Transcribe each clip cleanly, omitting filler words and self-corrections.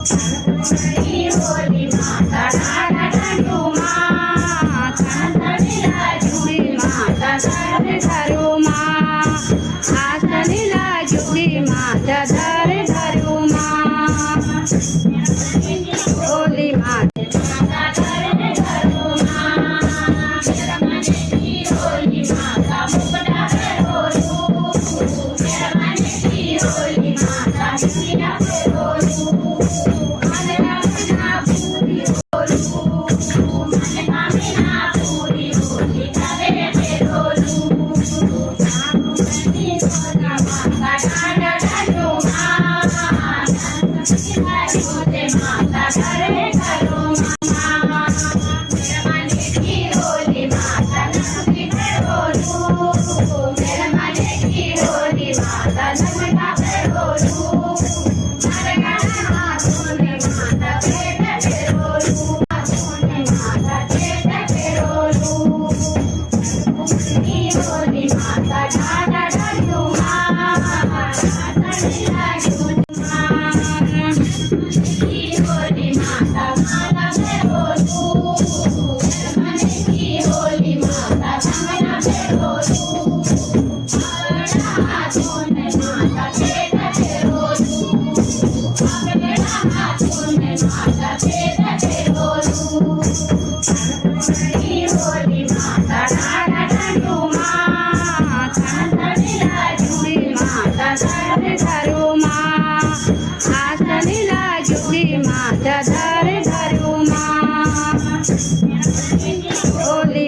होली माता डुमा आसनीला जुडी माता धर धरू मा आसनीला जुडी माता धर धरू मा होली माता होली माता मुकटा होली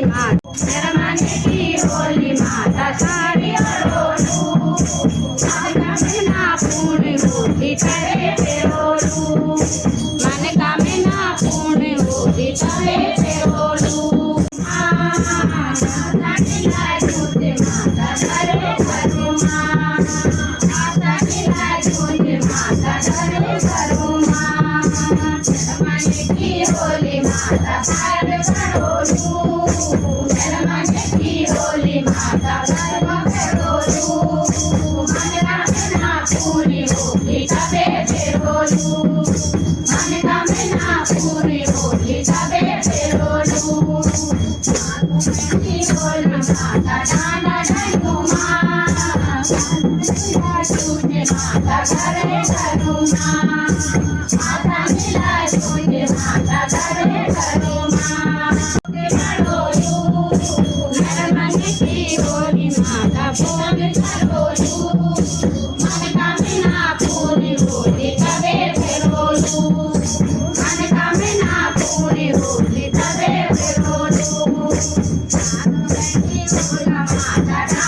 माता होली माता साड़ी पूर्ण होली करे पेरोलू मन कामना पूर्ण होली करे पेरोलू माता करे करुणा माता करे करुणा मन की होली माता सारे करोलू होली माता पूरी होली कबे पेरोलू मन कामना पूरी होली कबे पेरोलू होली माता डाना डुमा तुझे माता करे करुणा माता मिला तुझे माता करे करुणा होली माता भोग करोलू मन कामना पूरी होली कबे पेरोलू मन कामना पूरी होली कबे पेरोलू माता